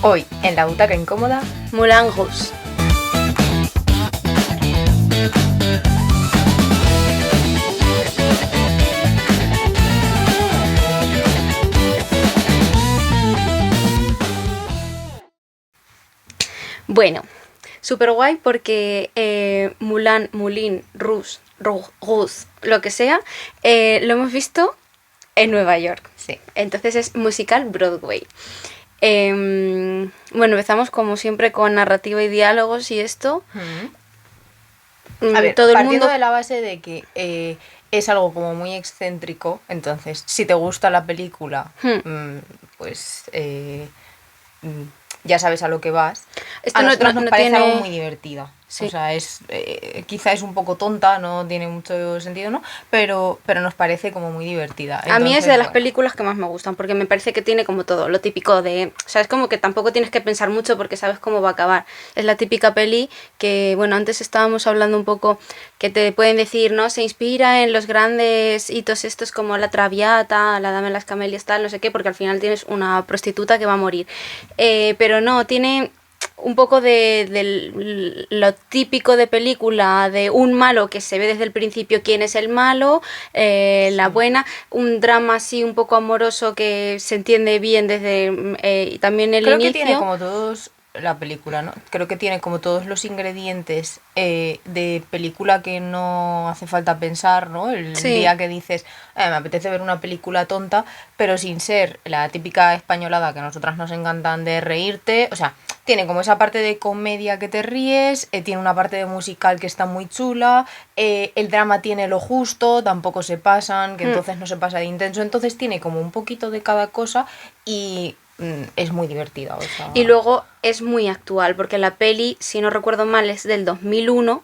Hoy, en la butaca incómoda, Moulin Rouge. Bueno, súper guay porque Moulin Rouge, lo que sea, lo hemos visto en Nueva York. sí. Entonces es musical Broadway. Bueno, empezamos como siempre con narrativa y diálogos y esto. A ver, todo el partiendo mundo... de la base de que es algo como muy excéntrico, entonces, si te gusta la película, pues ya sabes a lo que vas. Esto A no nosotros nos parece tiene... algo muy divertida. Sí. O sea, quizá es un poco tonta, no tiene mucho sentido, ¿no? Pero nos parece como muy divertida. A mí es de las bueno. películas que más me gustan, porque me parece que tiene como todo, lo típico de... O sea, es como que tampoco tienes que pensar mucho porque sabes cómo va a acabar. Es la típica peli que, bueno, antes estábamos hablando un poco que te pueden decir, ¿no? Se inspira en los grandes hitos estos como La Traviata, La Dama de las Camelias, tal, no sé qué, porque al final tienes una prostituta que va a morir. Pero no, tiene... un poco de lo típico de película, de un malo que se ve desde el principio quién es el malo, la buena, un drama así un poco amoroso que se entiende bien desde también el Creo inicio. que tiene como todos, la película, ¿no? Creo que tiene como todos los ingredientes de película que no hace falta pensar, ¿no? El Sí. día que dices, me apetece ver una película tonta, pero sin ser la típica españolada que a nosotras nos encantan de reírte, o sea, tiene como esa parte de comedia que te ríes, tiene una parte de musical que está muy chula, el drama tiene lo justo, tampoco se pasan, que entonces no se pasa de intenso, entonces tiene como un poquito de cada cosa y es muy divertida. O sea... Y luego es muy actual, porque la peli, si no recuerdo mal, es del 2001,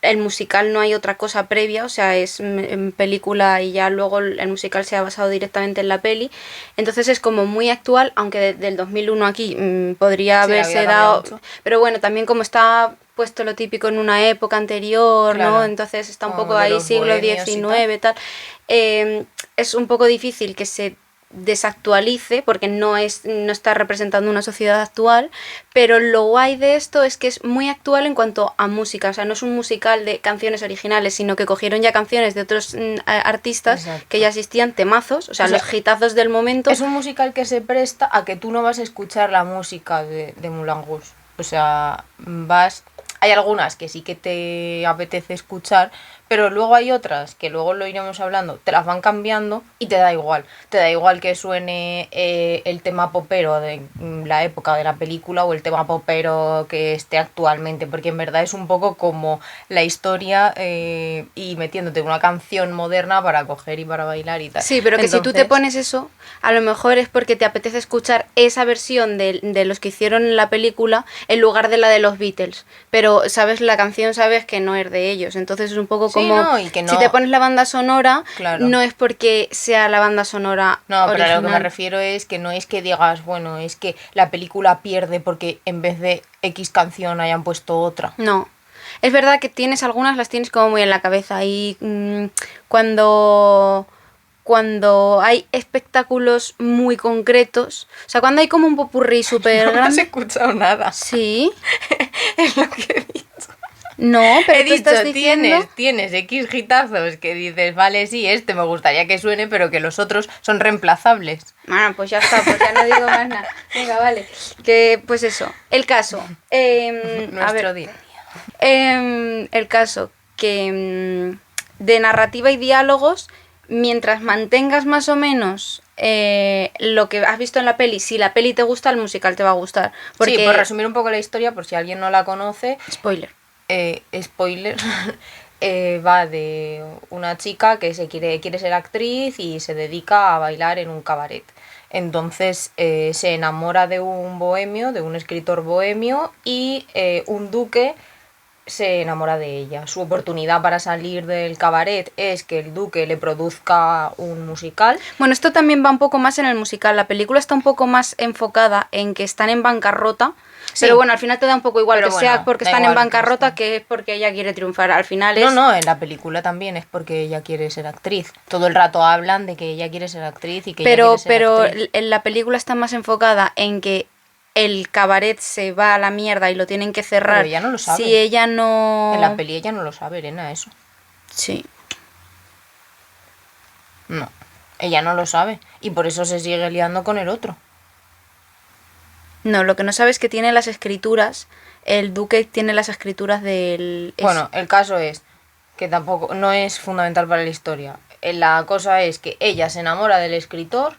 el musical no hay otra cosa previa, o sea, es en película y ya luego el musical se ha basado directamente en la peli, entonces es como muy actual, aunque del 2001 aquí podría haberse dado, mucho. Pero bueno, también como está puesto lo típico en una época anterior, Claro, ¿no? Entonces está un como poco de ahí los siglo bohemios y XIX tal. Es un poco difícil que se desactualice porque no está representando una sociedad actual, pero lo guay de esto es que es muy actual en cuanto a música, o sea, no es un musical de canciones originales, sino que cogieron ya canciones de otros artistas. Exacto. Que ya existían, temazos, o sea, los hitazos del momento. Es un musical que se presta a que tú no vas a escuchar la música de Moulin Rouge, o sea, hay algunas que sí que te apetece escuchar, pero luego hay otras que luego lo iremos hablando, te las van cambiando y te da igual que suene el tema popero de la época de la película o el tema popero que esté actualmente, porque en verdad es un poco como la historia y metiéndote una canción moderna para coger y para bailar y tal. Sí, pero que si tú te pones eso, a lo mejor es porque te apetece escuchar esa versión de los que hicieron la película en lugar de la de los Beatles, pero sabes, la canción sabes que no es de ellos, entonces es un poco como y que no... si te pones la banda sonora, claro. No es porque sea la banda sonora no, original. pero a lo que me refiero es que no es que digas, bueno, es que la película pierde porque en vez de X canción hayan puesto otra. No. Es verdad que algunas las tienes como muy en la cabeza y cuando hay espectáculos muy concretos, o sea, cuando hay como un popurrí súper grande... No has escuchado nada. Sí. Es lo que he dicho. No, pero he tú dicho, estás diciendo... tienes X hitazos que dices, vale, sí, me gustaría que suene, pero que los otros son reemplazables. Bueno, pues ya está, pues ya no digo más nada. Venga, vale. Que, pues eso, el caso. Nuestro día. El caso que de narrativa y diálogos, mientras mantengas más o menos lo que has visto en la peli, si la peli te gusta, el musical te va a gustar. Porque... Sí, por resumir un poco la historia, por si alguien no la conoce. Spoiler. Spoiler. Va de una chica que quiere ser actriz y se dedica a bailar en un cabaret. Entonces se enamora de un bohemio, de un escritor bohemio, y un duque se enamora de ella. Su oportunidad para salir del cabaret es que el duque le produzca un musical. Bueno, esto también va un poco más en el musical. La película está un poco más enfocada en que están en bancarrota. Sí. Pero bueno, al final te da un poco igual, pero que sea porque están en bancarrota que es porque ella quiere triunfar. Al final es... No, en la película también es porque ella quiere ser actriz. Todo el rato hablan de que ella quiere ser actriz y que ella quiere ser actriz. Pero en la película está más enfocada en que el cabaret se va a la mierda y lo tienen que cerrar. Pero ella no lo sabe. Si ella no... En la peli ella no lo sabe, Elena, eso. Sí. No, ella no lo sabe. Y por eso se sigue liando con el otro. No, lo que no sabe es que tiene las escrituras. El duque tiene las escrituras del... Bueno, el caso es que tampoco, no es fundamental para la historia. La cosa es que ella se enamora del escritor,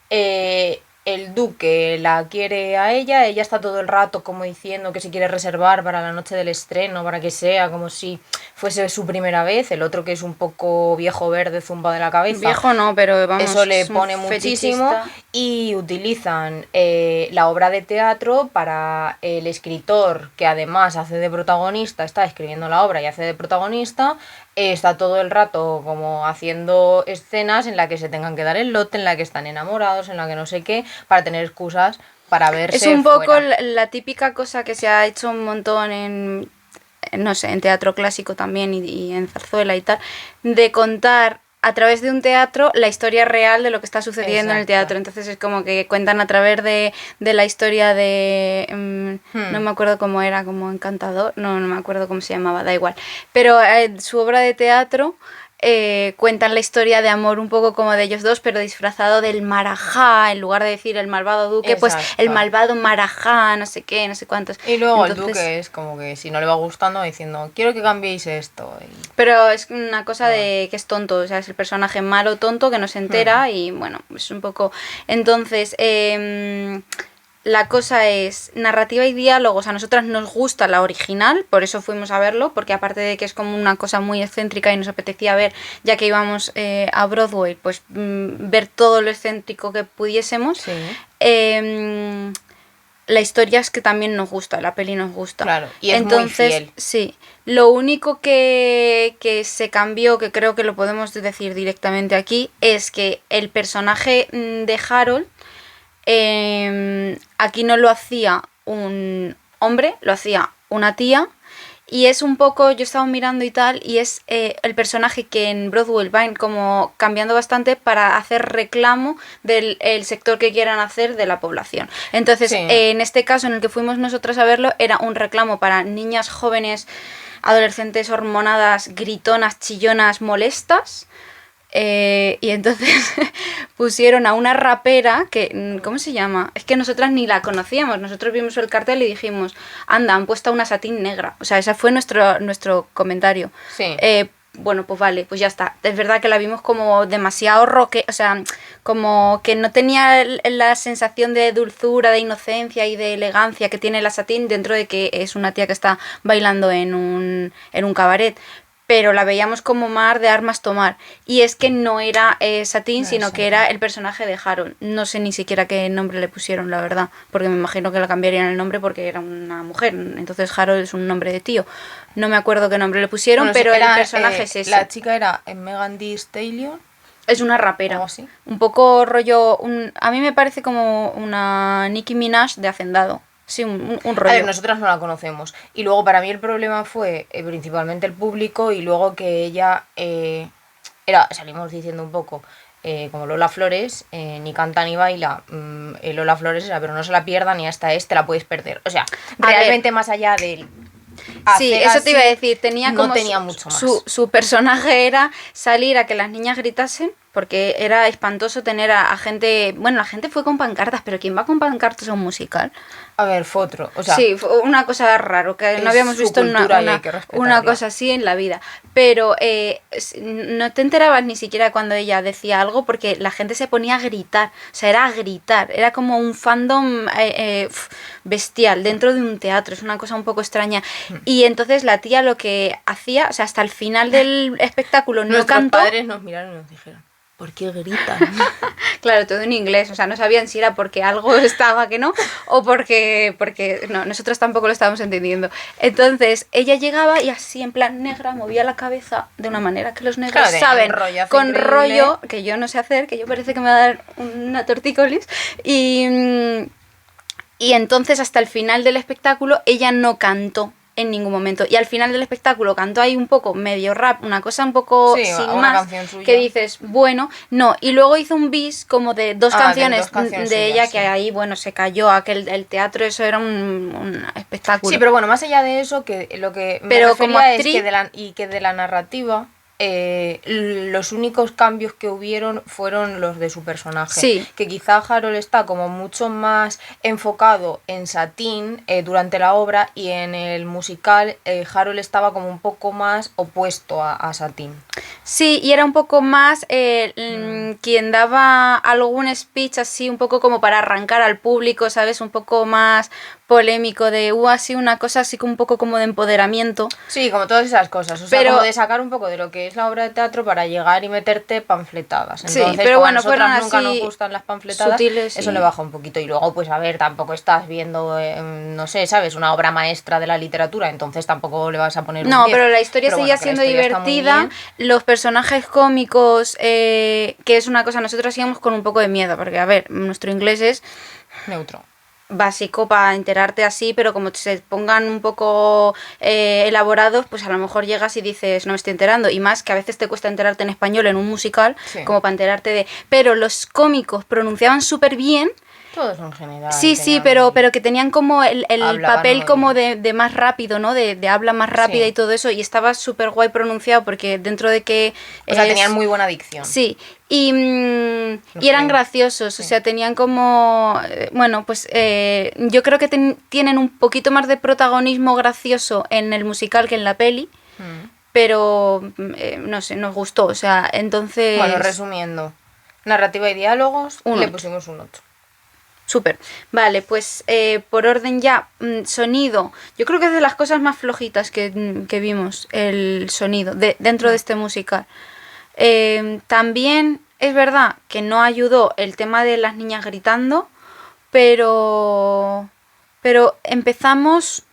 el duque la quiere a ella está todo el rato como diciendo que se quiere reservar para la noche del estreno, para que sea como si fuese su primera vez, el otro que es un poco viejo verde zumba de la cabeza. Viejo no, pero vamos, eso le es un pone muchísimo fetichista. y utilizan la obra de teatro para el escritor que además hace de protagonista, está escribiendo la obra y hace de protagonista, está todo el rato como haciendo escenas en la que se tengan que dar el lote, en la que están enamorados, en la que no sé qué, para tener excusas para verse Es un poco fuera. la típica cosa que se ha hecho un montón no sé, en teatro clásico también y en zarzuela y tal, de contar a través de un teatro la historia real de lo que está sucediendo en el Exacto. teatro. Entonces es como que cuentan a través de la historia de... no me acuerdo cómo era, como Encantador, no me acuerdo cómo se llamaba, da igual. Pero su obra de teatro... cuentan la historia de amor un poco como de ellos dos, pero disfrazado del marajá, en lugar de decir el malvado duque, pues Exacto. el malvado marajá, no sé qué, no sé cuántos. Y luego Entonces, el duque es como que si no le va gustando diciendo quiero que cambiéis esto. Y... pero es una cosa de que es tonto, o sea, es el personaje malo tonto que no se entera y bueno, es un poco... Entonces, la cosa es narrativa y diálogos. A nosotras nos gusta la original, por eso fuimos a verlo, porque aparte de que es como una cosa muy excéntrica y nos apetecía ver, ya que íbamos a Broadway, pues ver todo lo excéntrico que pudiésemos. Sí. La historia es que también nos gusta, la peli nos gusta. Claro, y es entonces, muy fiel. Sí. Lo único que se cambió, que creo que lo podemos decir directamente aquí, es que el personaje de Harold aquí no lo hacía un hombre, lo hacía una tía. Y es un poco, yo estaba mirando y tal, y es el personaje que en Broadway va como cambiando bastante para hacer reclamo del el sector que quieran hacer de la población. Entonces, Sí. En este caso en el que fuimos nosotras a verlo, era un reclamo para niñas jóvenes, adolescentes hormonadas, gritonas, chillonas, molestas. Y entonces pusieron a una rapera que, ¿cómo se llama? Es que nosotras ni la conocíamos, nosotros vimos el cartel y dijimos, anda, han puesto una satín negra. O sea, ese fue nuestro comentario. Sí. Bueno, pues vale, pues ya está. Es verdad que la vimos como demasiado roque, o sea, como que no tenía la sensación de dulzura, de inocencia y de elegancia que tiene la satín dentro de que es una tía que está bailando en un cabaret. Pero la veíamos como mar de armas tomar. Y es que no era Satín, sino que era el personaje de Harold. No sé ni siquiera qué nombre le pusieron, la verdad. Porque me imagino que la cambiarían el nombre porque era una mujer. Entonces Harold es un nombre de tío. No me acuerdo qué nombre le pusieron, Bueno, pero era, el personaje es ese. La chica era Megan Thee Stallion. Es una rapera. Algo así. Un poco rollo... a mí me parece como una Nicki Minaj de Hacendado. Sí, un rollo. A ver, nosotras no la conocemos. Y luego para mí el problema fue principalmente el público y luego que ella salimos diciendo un poco como Lola Flores, ni canta ni baila. Lola Flores era, pero no se la pierda ni hasta te la puedes perder. O sea, realmente más allá del... Sí, eso te iba a decir, tenía como no tenía mucho más. Su personaje era salir a que las niñas gritasen, porque era espantoso tener a gente... Bueno, la gente fue con pancartas, pero ¿quién va con pancartas a un musical? A ver, fue otro. O sea, sí, fue una cosa raro, que no habíamos visto una cosa así en la vida. Pero no te enterabas ni siquiera cuando ella decía algo, porque la gente se ponía a gritar. O sea, era a gritar. Era como un fandom bestial dentro de un teatro. Es una cosa un poco extraña. Y entonces la tía lo que hacía, o sea, hasta el final del espectáculo no cantó. Nuestros padres nos miraron y nos dijeron, ¿por qué gritan? Claro, todo en inglés, o sea, no sabían si era porque algo estaba que no, o porque no, nosotros tampoco lo estábamos entendiendo. Entonces, ella llegaba y así en plan negra movía la cabeza de una manera que los negros saben, con increíble. Rollo, que yo no sé hacer, que yo parece que me va a dar una tortícolis, y entonces hasta el final del espectáculo ella no cantó. en ningún momento. Y al final del espectáculo cantó ahí un poco medio rap, una cosa un poco Sí, sin una más, canción suya. que dices, bueno, no. Y luego hizo un bis como de dos canciones dos canciones de ella, suyas, que sí. ahí, bueno, se cayó aquel el teatro, eso era un espectáculo. Sí, pero bueno, más allá de eso, que lo que me Pero como refería es actriz- que de la narrativa, los únicos cambios que hubieron fueron los de su personaje. Sí. Que quizá Harold está como mucho más enfocado en Satine durante la obra, y en el musical Harold estaba como un poco más opuesto a Satine. Sí, y era un poco más quien daba algún speech así, un poco como para arrancar al público, ¿sabes? Un poco más polémico de, así una cosa así como un poco como de empoderamiento. Sí, como todas esas cosas. O sea, Pero- como de sacar un poco de lo que es la obra de teatro para llegar y meterte panfletadas. Entonces, pero como bueno, a fueron nosotras nunca nos así gustan las panfletadas, sutiles eso y- le baja un poquito. Y luego, pues a ver, tampoco estás viendo, no sé, ¿sabes? Una obra maestra de la literatura, entonces tampoco le vas a poner un No, 10. pero la historia Pero seguía bueno, que la siendo historia está muy divertida, bien. los personajes cómicos, que es una cosa, nosotros íbamos con un poco de miedo, porque a ver, nuestro inglés es Neutro. básico para enterarte así, pero como se pongan un poco elaborados, pues a lo mejor llegas y dices, no me estoy enterando, y más que a veces te cuesta enterarte en español en un musical, Sí. como para enterarte de... Pero los cómicos pronunciaban súper bien. Todos en general. Sí, tenían- pero que tenían como el Hablaban papel muy como bien. de más rápido, ¿no? De habla más rápida Sí. y todo eso, y estaba súper guay pronunciado porque dentro de que... O sea, es- tenían muy buena dicción. Sí, y, Los y eran que- graciosos, sí. o sea, tenían como... bueno, pues yo creo que tienen un poquito más de protagonismo gracioso en el musical que en la peli, Mm. pero no sé, nos gustó, o sea, entonces... Bueno, resumiendo. Narrativa y diálogos, Un le 8. pusimos un 8. Súper. Vale, pues por orden ya, sonido. Yo creo que es de las cosas más flojitas que vimos, el sonido, dentro de este musical. También es verdad que no ayudó el tema de las niñas gritando, pero empezamos...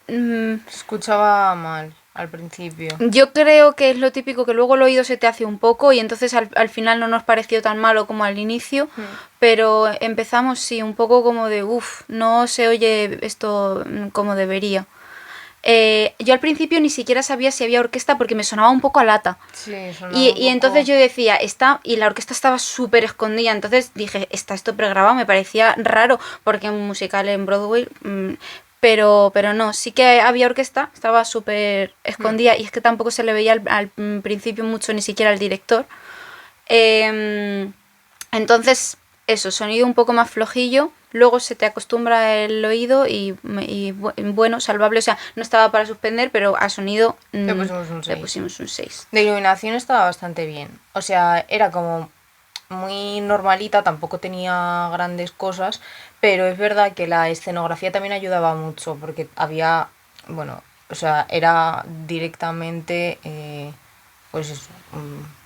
Se escuchaba mal al principio. Yo creo que es lo típico que luego el oído se te hace un poco y entonces al final no nos pareció tan malo como al inicio, pero empezamos sí, un poco como de, no se oye esto como debería. Yo al principio ni siquiera sabía si había orquesta porque me sonaba un poco a lata. Sí, sonaba Y un poco- entonces yo decía, y la orquesta estaba súper escondida, entonces dije, está esto pregrabado, me parecía raro, porque un musical en Broadway, pero no, sí que había orquesta, estaba súper escondida, y es que tampoco se le veía al principio mucho, ni siquiera al director. Entonces, eso, sonido un poco más flojillo, luego se te acostumbra el oído y bueno, salvable, o sea, no estaba para suspender, pero a sonido Le pusimos un le 6. pusimos un 6. De iluminación estaba bastante bien. O sea, era como muy normalita, tampoco tenía grandes cosas, pero es verdad que la escenografía también ayudaba mucho, porque había, bueno, o sea, era directamente, pues eso,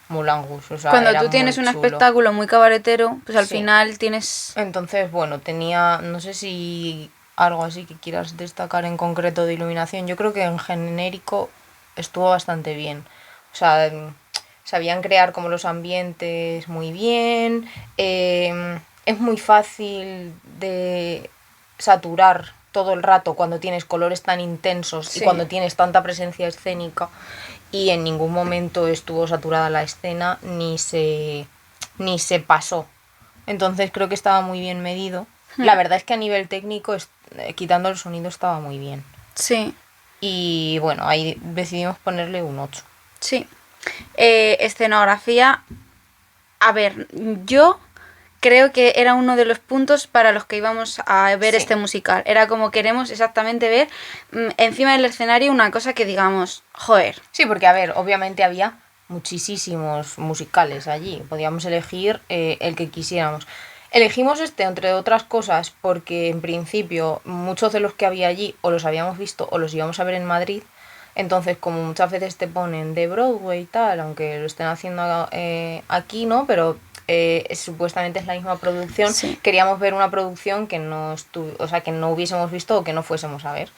Moulin Rouge, o sea, Cuando era tú tienes muy un chulo. espectáculo muy cabaretero, pues al Sí. final tienes... Entonces, bueno, tenía, no sé si algo así que quieras destacar en concreto de iluminación. Yo creo que en genérico estuvo bastante bien. O sea, sabían crear como los ambientes muy bien. Es muy fácil de saturar todo el rato cuando tienes colores tan intensos Sí. y cuando tienes tanta presencia escénica, y en ningún momento estuvo saturada la escena ni se pasó. Entonces creo que estaba muy bien medido. La verdad es que a nivel técnico, quitando el sonido, estaba muy bien. Sí, Y bueno, ahí decidimos ponerle un 8. sí. Escenografía, a ver, yo creo que era uno de los puntos para los que íbamos a ver Sí. este musical. Era como queremos exactamente ver encima del escenario una cosa que digamos, joder, Sí, porque a ver, obviamente había muchísimos musicales allí. Podíamos elegir el que quisiéramos. Elegimos este, entre otras cosas, porque en principio muchos de los que había allí o los habíamos visto o los íbamos a ver en Madrid. Entonces, como muchas veces te ponen de Broadway y tal, aunque lo estén haciendo aquí, ¿no? Pero supuestamente es la misma producción. Sí. Queríamos ver una producción que no o sea, que no hubiésemos visto o que no fuésemos a ver.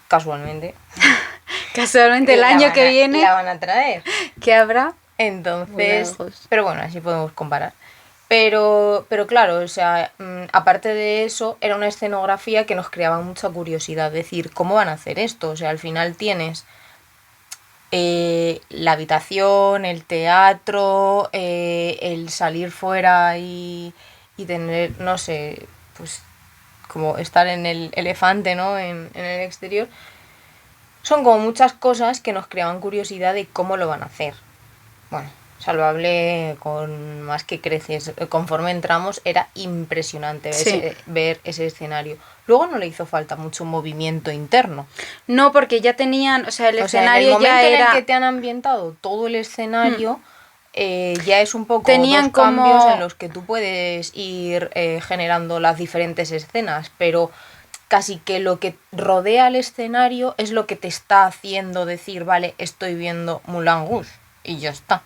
Casualmente. casualmente el La año van que a- viene, La van a traer. que habrá. Entonces, Moulin Rouge. pero bueno, así podemos comparar. Pero claro, o sea, aparte de eso, era una escenografía que nos creaba mucha curiosidad. Decir, ¿cómo van a hacer esto? O sea, al final tienes la habitación, el teatro, el salir fuera y tener, no sé, pues como estar en el elefante, ¿no? En el exterior. Son como muchas cosas que nos creaban curiosidad de cómo lo van a hacer. Bueno, Salvable con más que creces. Conforme entramos era impresionante Sí. ver ese escenario. Luego no le hizo falta mucho movimiento interno. No, porque ya tenían, o sea, el O sea, en el escenario momento ya en el que era... te han ambientado todo el escenario, ya es un poco Tenían dos cambios en como... los que tú puedes ir generando las diferentes escenas, pero casi que lo que rodea el escenario es lo que te está haciendo decir, vale, estoy viendo Moulin Rouge y ya está.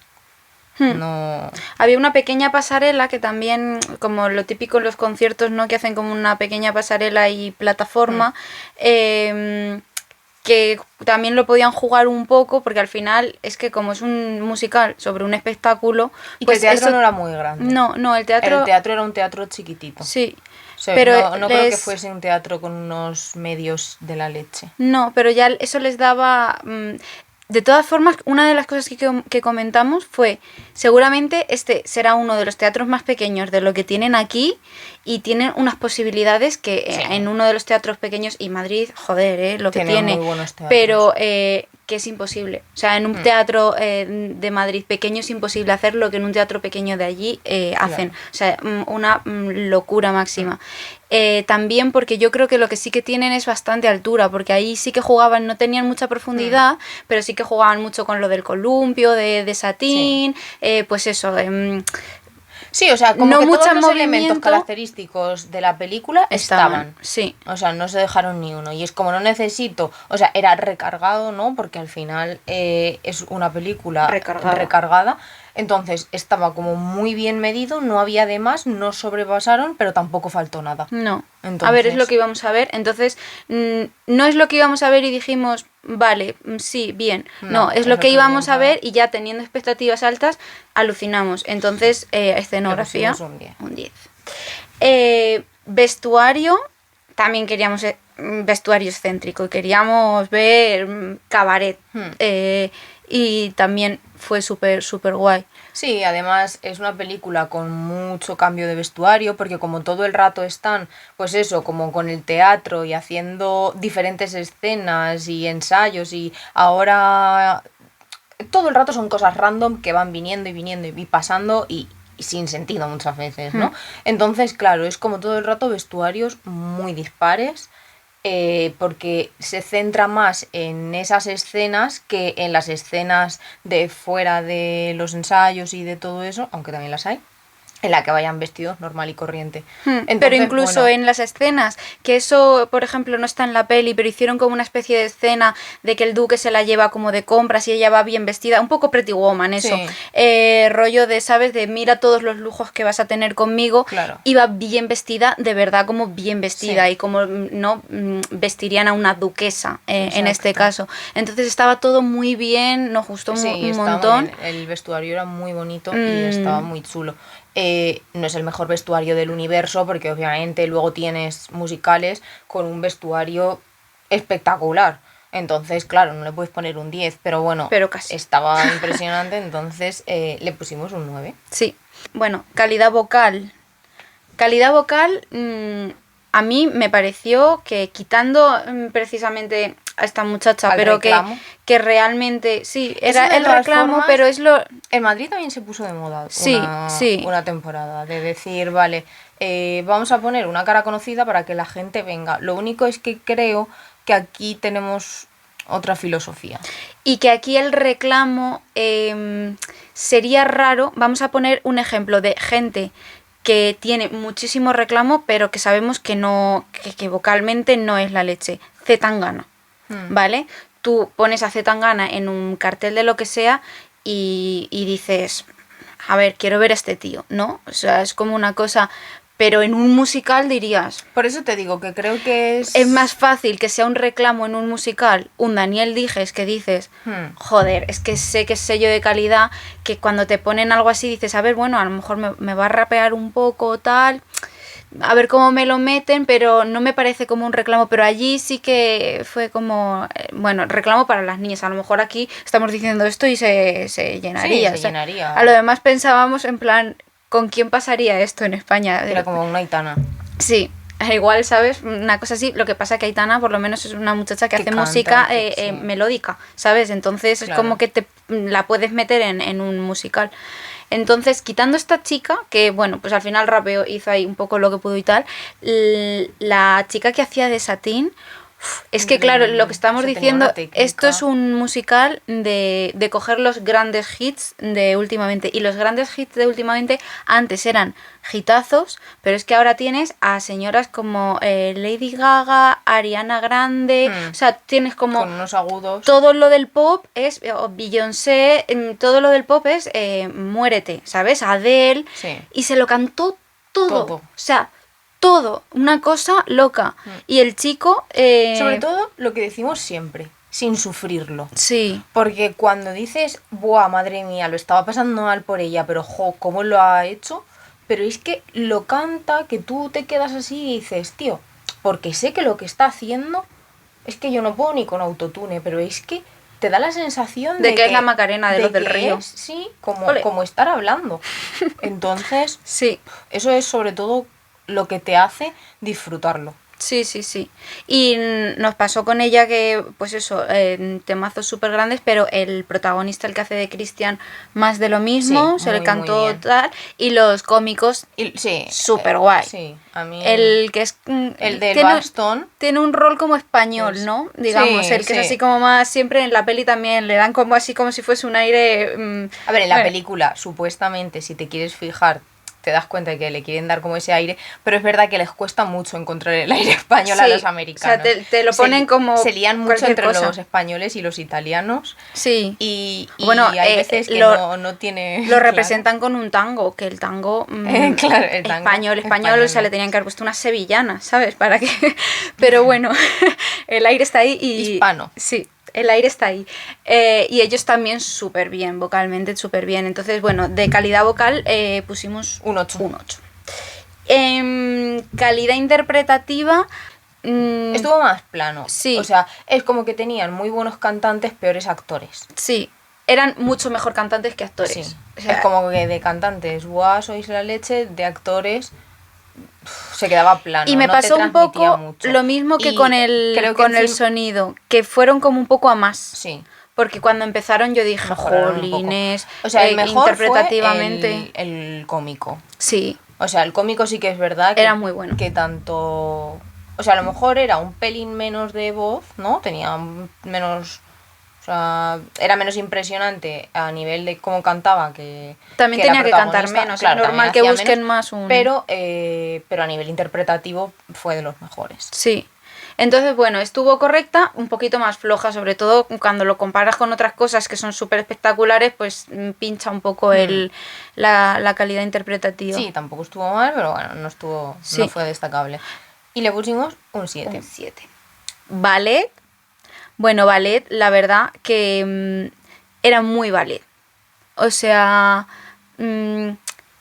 No. Había una pequeña pasarela que también, como lo típico en los conciertos, ¿no? Que hacen como una pequeña pasarela y plataforma, que también lo podían jugar un poco, porque al final es que como es un musical sobre un espectáculo, Y pues que el teatro eso... no era muy grande. No, el teatro... El teatro era un teatro chiquitito. Sí, O sea, pero no creo que les... fuese un teatro con unos medios de la leche. No, pero ya eso les daba... De todas formas, una de las cosas que comentamos fue, seguramente este será uno de los teatros más pequeños de lo que tienen aquí y tienen unas posibilidades que Sí. en uno de los teatros pequeños, y Madrid, joder, lo que Tiene tiene, muy buenos teatros. pero que es imposible. O sea, en un teatro de Madrid pequeño es imposible hacer lo que en un teatro pequeño de allí hacen. Claro. O sea, una locura máxima. También porque yo creo que lo que sí que tienen es bastante altura, porque ahí sí que jugaban, no tenían mucha profundidad, pero sí que jugaban mucho con lo del columpio, de satín, pues eso. Sí, o sea, como No que todos mucho los elementos movimiento. característicos de la película estaban. Sí. O sea, no se dejaron ni uno. Y es como no necesito. O sea, era recargado, ¿no? Porque al final es una película Recargada. Entonces estaba como muy bien medido, no había de más, no sobrepasaron, pero tampoco faltó nada. No. Entonces... A ver, es lo que íbamos a ver. Entonces, no es lo que íbamos a ver y dijimos, vale, sí, bien. No, es lo que íbamos a ver y ya teniendo expectativas altas, alucinamos. Entonces, escenografía, Le pusimos un 10. Vestuario, también queríamos vestuario excéntrico, queríamos ver cabaret. Y también fue súper guay. Sí, además es una película con mucho cambio de vestuario, porque como todo el rato están, pues eso, como con el teatro y haciendo diferentes escenas y ensayos y ahora todo el rato son cosas random que van viniendo y pasando y sin sentido muchas veces, ¿no? Entonces, claro, es como todo el rato vestuarios muy dispares. Porque se centra más en esas escenas que en las escenas de fuera de los ensayos y de todo eso, aunque también las hay, en la que vayan vestidos normal y corriente. Entonces, pero incluso bueno, en las escenas, que eso, por ejemplo, no está en la peli, pero hicieron como una especie de escena de que el duque se la lleva como de compras y ella va bien vestida, un poco Pretty Woman, eso. Sí. Rollo de, ¿sabes? De mira todos los lujos que vas a tener conmigo. Claro. Y va bien vestida, de verdad, como bien vestida. Sí. Y como no vestirían a una duquesa en este caso. Entonces estaba todo muy bien, nos gustó sí, un montón. El vestuario era muy bonito y estaba muy chulo. No es el mejor vestuario del universo porque obviamente luego tienes musicales con un vestuario espectacular. Entonces, claro, no le puedes poner un 10, pero bueno, pero casi. Estaba impresionante, entonces le pusimos un 9. Sí. Bueno, calidad vocal. Calidad vocal, a mí me pareció que quitando precisamente a esta muchacha, Al pero reclamo. que realmente, sí, Eso era de el todas reclamo, formas, pero es lo... En Madrid también se puso de moda Sí, sí. una temporada, de decir, vale, vamos a poner una cara conocida para que la gente venga. Lo único es que creo que aquí tenemos otra filosofía. Y que aquí el reclamo sería raro, vamos a poner un ejemplo de gente que tiene muchísimo reclamo, pero que sabemos que no, que vocalmente no es la leche. Zetangana, ¿vale? Tú pones a Zetangana en un cartel de lo que sea y dices, a ver, quiero ver a este tío, ¿no? O sea, es como una cosa... Pero en un musical dirías, Por eso te digo que creo que es más fácil que sea un reclamo en un musical, un Daniel Dijes que dices, joder, es que sé que es sello de calidad, que cuando te ponen algo así dices, a ver, bueno, a lo mejor me va a rapear un poco tal, a ver cómo me lo meten, pero no me parece como un reclamo, pero allí sí que fue como, bueno, reclamo para las niñas, a lo mejor aquí estamos diciendo esto y se llenaría. Sí, se llenaría. A lo demás pensábamos en plan, ¿con quién pasaría esto en España? Era como una Aitana. Sí, igual, ¿sabes? Una cosa así, lo que pasa que Aitana por lo menos es una muchacha que hace canta, música sí. melódica, ¿sabes? Entonces es como que la puedes meter en un musical. Entonces, quitando esta chica, que bueno, pues al final rapeó, hizo ahí un poco lo que pudo y tal, la chica que hacía de Satín, es que claro, lo que estamos diciendo, esto es un musical de coger los grandes hits de últimamente. Y los grandes hits de últimamente antes eran hitazos, pero es que ahora tienes a señoras como Lady Gaga, Ariana Grande, o sea, tienes como... Con unos agudos. Todo lo del pop es, Beyoncé, todo lo del pop es Muérete, ¿sabes? Adele, Sí. y se lo cantó todo. O sea, todo, una cosa loca. Y el chico... Sobre todo lo que decimos siempre, sin sufrirlo. Sí. Porque cuando dices, buah, madre mía, lo estaba pasando mal por ella, pero jo, ¿cómo lo ha hecho? Pero es que lo canta, que tú te quedas así y dices, tío, porque sé que lo que está haciendo es que yo no puedo ni con autotune, pero es que te da la sensación de que es la Macarena de los del Río. Es, sí, como estar hablando. Entonces, sí, eso es sobre todo lo que te hace disfrutarlo. Sí, sí, sí. Y nos pasó con ella que, pues eso, temazos súper grandes, pero el protagonista, el que hace de Cristian, más de lo mismo, se le cantó tal, y los cómicos, sí, súper guay. Sí, a mí... El que es... El del bastón. Tiene un rol como español, ¿no? Digamos, el que es así como más... Siempre en la peli también le dan como así como si fuese un aire... A ver, en la película, supuestamente, si te quieres fijar, te das cuenta de que le quieren dar como ese aire, pero es verdad que les cuesta mucho encontrar el aire español a los americanos. O sea, te lo ponen como se lían mucho entre los españoles y los italianos. Sí. Y bueno, hay veces que no tiene... Lo representan con un tango, que el tango, claro, el tango español, o sea, le tenían que haber puesto una sevillana, ¿sabes? Para que... Pero bueno, el aire está ahí y... Hispano. Sí. El aire está ahí. Y ellos también súper bien, vocalmente súper bien. Entonces, bueno, de calidad vocal pusimos un 8. Un 8. Calidad interpretativa... estuvo más plano. Sí. O sea, es como que tenían muy buenos cantantes, peores actores. Sí. Eran mucho mejor cantantes que actores. Sí. O sea, es como que de cantantes, guau, sois la leche, de actores... se quedaba plano. Y me pasó un poco mucho. lo mismo que con el sonido, que fueron como un poco a más. Sí. Porque cuando empezaron yo dije, jolines, o sea, el mejor interpretativamente. Fue el cómico. Sí. O sea, el cómico sí que es verdad que era muy bueno. Que tanto... O sea, a lo mejor era un pelín menos de voz, ¿no? Tenía menos... O sea, era menos impresionante a nivel de cómo cantaba que... También que tenía que cantar menos, claro, es normal que busquen más un... Pero a nivel interpretativo fue de los mejores. Sí. Entonces, bueno, estuvo correcta, un poquito más floja, sobre todo cuando lo comparas con otras cosas que son súper espectaculares, pues pincha un poco la calidad interpretativa. Sí, tampoco estuvo mal, pero bueno, no fue destacable. Y le pusimos un 7. Un 7. Ballet. Bueno, ballet, la verdad que era muy ballet. O sea,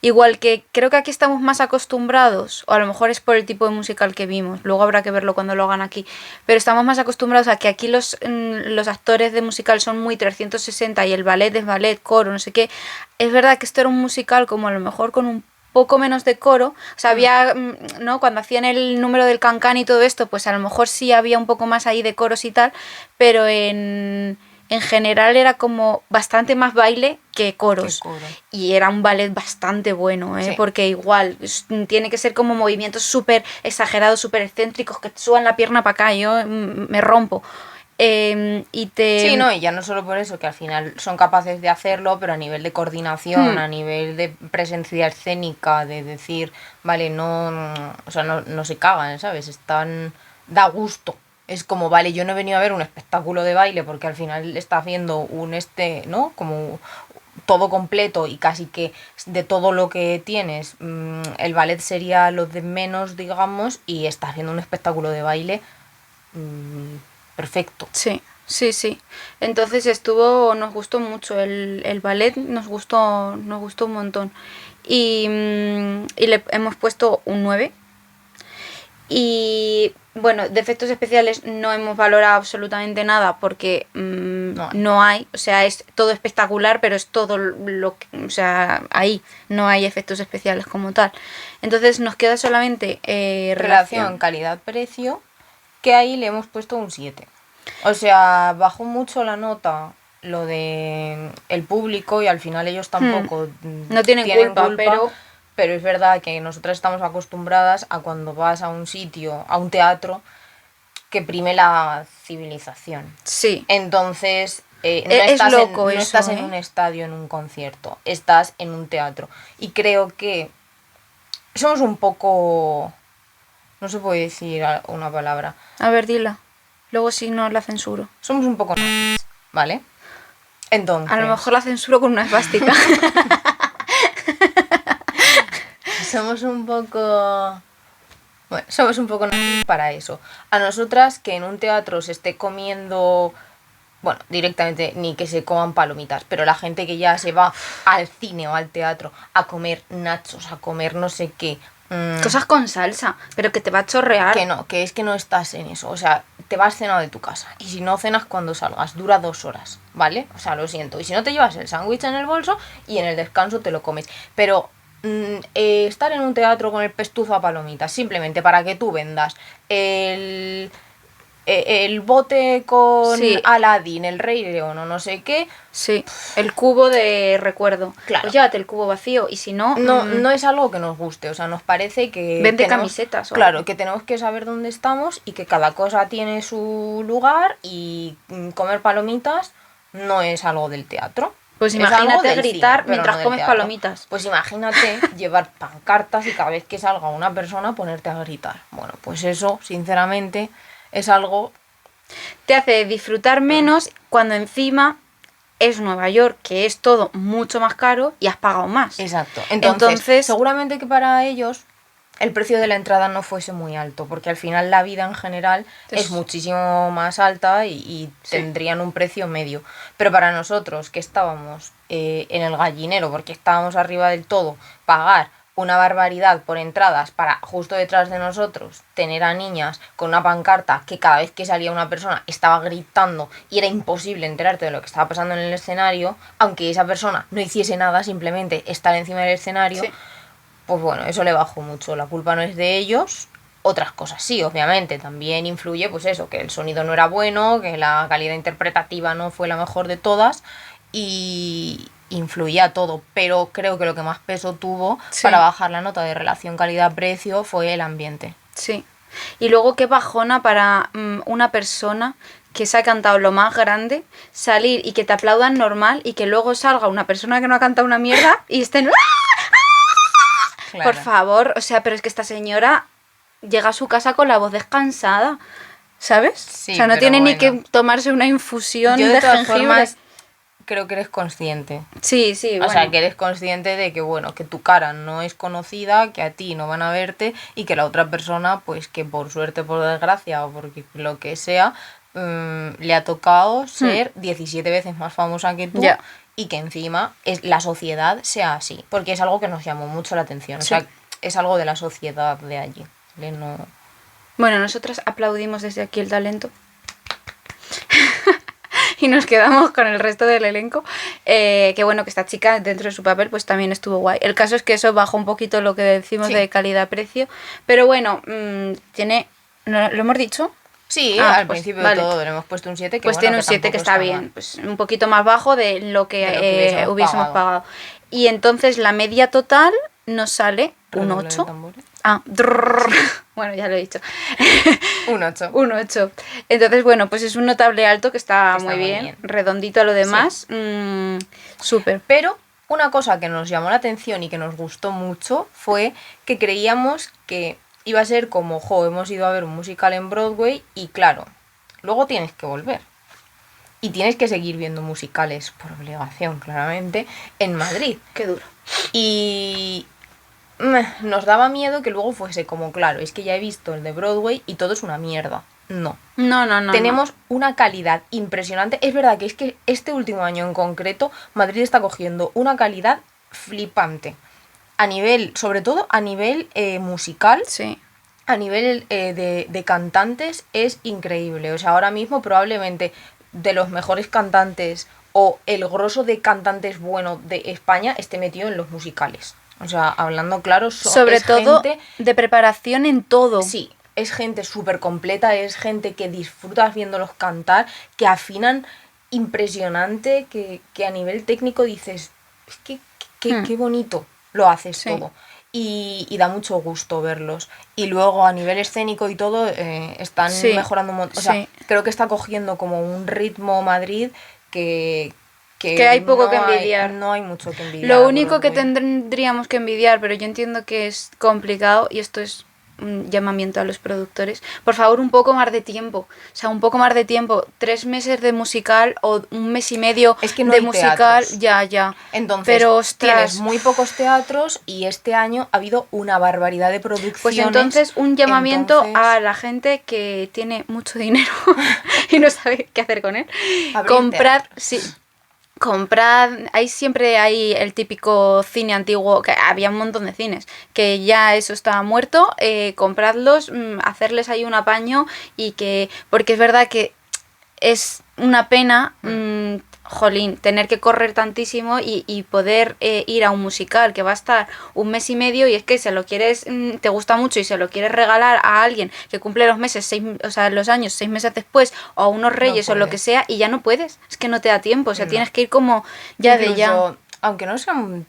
igual que creo que aquí estamos más acostumbrados, o a lo mejor es por el tipo de musical que vimos, luego habrá que verlo cuando lo hagan aquí, pero estamos más acostumbrados a que aquí los actores de musical son muy 360 y el ballet es ballet, coro, no sé qué. Es verdad que esto era un musical como a lo mejor con un poco menos de coro, o sea, había, ¿no? Cuando hacían el número del cancán y todo esto, pues a lo mejor sí había un poco más ahí de coros y tal, pero en general era como bastante más baile que coros. Y era un ballet bastante bueno, Sí. Porque igual tiene que ser como movimientos súper exagerados, súper excéntricos, que te suban la pierna para acá, yo me rompo. Sí, no, y ya no solo por eso, que al final son capaces de hacerlo, pero a nivel de coordinación, a nivel de presencia escénica, de decir, vale, o sea, no se cagan, ¿sabes? Da gusto. Es como, vale, yo no he venido a ver un espectáculo de baile porque al final está haciendo ¿no? Como todo completo y casi que de todo lo que tienes, el ballet sería lo de menos, digamos, y está haciendo un espectáculo de baile perfecto. Sí, sí, sí. Entonces nos gustó mucho el ballet, nos gustó un montón. Y le hemos puesto un 9. Y bueno, de efectos especiales no hemos valorado absolutamente nada porque no hay, o sea, es todo espectacular, pero es todo lo que, o sea, ahí no hay efectos especiales como tal. Entonces nos queda solamente Relación calidad-precio, que ahí le hemos puesto un 7. O sea, bajó mucho la nota lo de el público y al final ellos tampoco no tienen culpa, pero es verdad que nosotras estamos acostumbradas a cuando vas a un sitio, a un teatro, que prime la civilización. Sí. Entonces, no es estás, loco no eso, estás en un estadio, en un concierto, estás en un teatro. Y creo que somos un poco... No se puede decir una palabra. A ver, dila. Luego si no la censuro. Somos un poco nazis, ¿vale? Entonces... A lo mejor la censuro con una esvástica. Somos un poco... Bueno, somos un poco nazis para eso. A nosotras que en un teatro se esté comiendo... Bueno, directamente ni que se coman palomitas, pero la gente que ya se va al cine o al teatro a comer nachos, a comer no sé qué... Cosas con salsa, pero que te va a chorrear. Que no, que es que no estás en eso. O sea, te vas cenado de tu casa. Y si no cenas cuando salgas, dura 2 horas, ¿vale? O sea, lo siento. Y si no te llevas el sándwich en el bolso y en el descanso te lo comes. Pero estar en un teatro con el pestuzo a palomitas, simplemente para que tú vendas el bote con Aladdin, el Rey León o no sé qué. Sí, el cubo de recuerdo. Claro. Pues llévate el cubo vacío y si no... No es algo que nos guste, o sea, nos parece que... Vende camisetas. Claro, que tenemos que saber dónde estamos y que cada cosa tiene su lugar y comer palomitas no es algo del teatro. Pues imagínate gritar mientras comes palomitas. Pues imagínate llevar pancartas y cada vez que salga una persona ponerte a gritar. Bueno, pues eso, sinceramente... es algo... Te hace disfrutar menos cuando encima es Nueva York, que es todo mucho más caro y has pagado más. Exacto. Entonces seguramente que para ellos el precio de la entrada no fuese muy alto, porque al final la vida en general es muchísimo más alta y tendrían un precio medio. Pero para nosotros, que estábamos en el gallinero, porque estábamos arriba del todo, pagar una barbaridad por entradas para justo detrás de nosotros tener a niñas con una pancarta que cada vez que salía una persona estaba gritando y era imposible enterarte de lo que estaba pasando en el escenario, aunque esa persona no hiciese nada, simplemente estar encima del escenario, pues bueno, eso le bajó mucho. La culpa no es de ellos. Otras cosas sí, obviamente, también influye pues eso, que el sonido no era bueno, que la calidad interpretativa no fue la mejor de todas y influía todo, pero creo que lo que más peso tuvo para bajar la nota de relación calidad-precio fue el ambiente. Sí. Y luego qué bajona para una persona que se ha cantado lo más grande, salir y que te aplaudan normal y que luego salga una persona que no ha cantado una mierda y estén... Claro. Por favor, o sea, pero es que esta señora llega a su casa con la voz descansada, ¿sabes? Sí, o sea, no tiene ni que tomarse una infusión de todas jengibre. Formas, creo que eres consciente. Sí, sí, O sea, que eres consciente de que, bueno, que tu cara no es conocida, que a ti no van a verte y que la otra persona, pues que por suerte, por desgracia o porque lo que sea, le ha tocado ser 17 veces más famosa que tú y que encima la sociedad sea así. Porque es algo que nos llamó mucho la atención. O sea, es algo de la sociedad de allí. No... Bueno, nosotras aplaudimos desde aquí el talento. Y nos quedamos con el resto del elenco, que bueno, que esta chica dentro de su papel pues también estuvo guay. El caso es que eso bajó un poquito lo que decimos de calidad-precio, pero bueno, tiene... ¿Lo hemos dicho? Sí, al principio de todo le hemos puesto un 7. Pues tiene un 7 que está bien, pues un poquito más bajo de lo que hubiésemos pagado. Y entonces la media total nos sale un 8. Bueno, ya lo he dicho. Un 8. Un 8. Entonces, bueno, pues es un notable alto que está muy bien, redondito a lo demás. Súper. Pero una cosa que nos llamó la atención y que nos gustó mucho fue que creíamos que iba a ser como, hemos ido a ver un musical en Broadway y claro, luego tienes que volver. y tienes que seguir viendo musicales por obligación, claramente, en Madrid. Qué duro. Y nos daba miedo que luego fuese como, claro, es que ya he visto el de Broadway y todo es una mierda. No. No. Tenemos una calidad impresionante. Es verdad que es que este último año en concreto, Madrid está cogiendo una calidad flipante. A nivel, sobre todo a nivel musical, Sí. a nivel de cantantes es increíble. O sea, ahora mismo probablemente de los mejores cantantes o el grosso de cantantes buenos de España esté metido en los musicales. O sea, hablando claro, Sobre es todo gente, de preparación en todo. sí, es gente súper completa, es gente que disfrutas viéndolos cantar, que afinan impresionante, que a nivel técnico dices, es que qué bonito lo haces Sí. todo. Y da mucho gusto verlos. Y luego a nivel escénico y todo, están Sí, mejorando un montón. O sea, sí. creo que está cogiendo como un ritmo Madrid que Que hay poco no que envidiar. no hay mucho que envidiar. Lo a único que Broadway. tendríamos que envidiar, pero yo entiendo que es complicado y esto es un llamamiento a los productores, por favor un poco más de tiempo, o sea, un poco más de tiempo, 3 meses de musical o un mes y medio Es que no de hay musical, teatros. ya. Entonces, Pero ostras, tienes muy pocos teatros y este año ha habido una barbaridad de producciones. pues entonces un llamamiento Entonces, a la gente que tiene mucho dinero y no sabe qué hacer con él. abrir Comprad, teatros. sí, comprad, siempre hay el típico cine antiguo, que había un montón de cines, que ya eso está muerto, compradlos, hacerles ahí un apaño y que, porque es verdad que es una pena, jolín, tener que correr tantísimo y poder ir a un musical que va a estar un mes y medio y es que se lo quieres, te gusta mucho y se lo quieres regalar a alguien que cumple los meses, o sea, los años 6 meses después o a unos reyes o lo que puedes. sea y ya no puedes, es que no te da tiempo, o sea, No. tienes que ir como ya de ya. Incluso, aunque no sean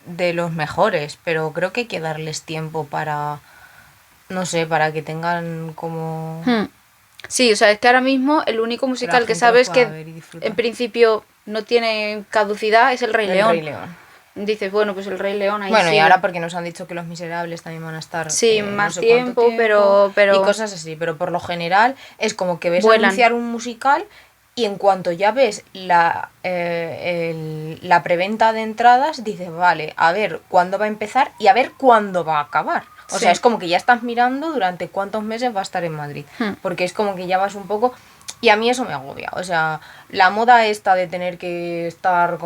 de los mejores, pero creo que hay que darles tiempo para, no sé, para que tengan como... Sí, o sea, es que ahora mismo el único que la musical que gente los sabes pueda que ver y disfrutar. en principio no tiene caducidad es el Rey El León. Rey León. Dices, bueno, pues el Rey León ahí Bueno, y sigue. ahora porque nos han dicho que Los Miserables también van a estar Sí, no más sé cuánto tiempo, pero y cosas así, pero por lo general es como que ves Vuelan. anunciar un musical y en cuanto ya ves la preventa de entradas, dices, vale, a ver cuándo va a empezar y a ver cuándo va a acabar. O Sí. sea, es como que ya estás mirando durante cuántos meses va a estar en Madrid, Hmm. porque es como que ya vas un poco... Y a mí eso me agobia, o sea, la moda esta de tener que estar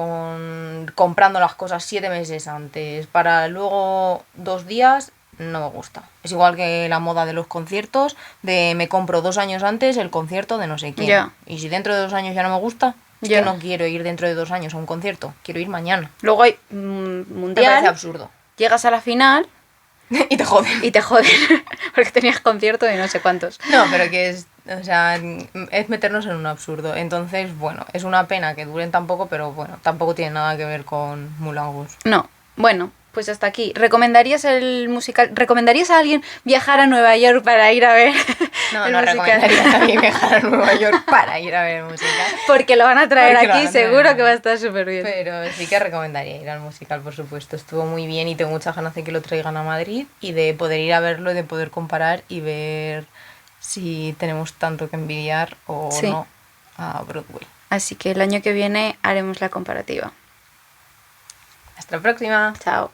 comprando las cosas 7 meses antes para luego 2 días, no me gusta. Es igual que la moda de los conciertos, de me compro 2 años antes el concierto de no sé quién. Ya. Y si dentro de 2 años ya no me gusta, es Ya. que no quiero ir dentro de 2 años a un concierto, quiero ir mañana. luego hay Me parece mundial, absurdo. llegas a la final Y te joden. y te joden porque tenías concierto de no sé cuántos. No, pero que es, o sea, es meternos en un absurdo. Entonces, bueno, es una pena que duren tan poco, pero bueno, tampoco tiene nada que ver con Moulin Rouge. No, bueno, pues hasta aquí. ¿Recomendarías el musical? ¿Recomendarías a alguien viajar a Nueva York para ir a ver No, el no musical? recomendaría a nadie viajar a Nueva York para ir a ver el musical. Porque lo van a traer Porque lo aquí, van a traer. seguro que va a estar súper bien. Pero sí que recomendaría ir al musical, por supuesto. Estuvo muy bien y tengo muchas ganas de que lo traigan a Madrid y de poder ir a verlo y de poder comparar y ver si tenemos tanto que envidiar o Sí. no a Broadway. Así que el año que viene haremos la comparativa. Hasta la próxima. Chao.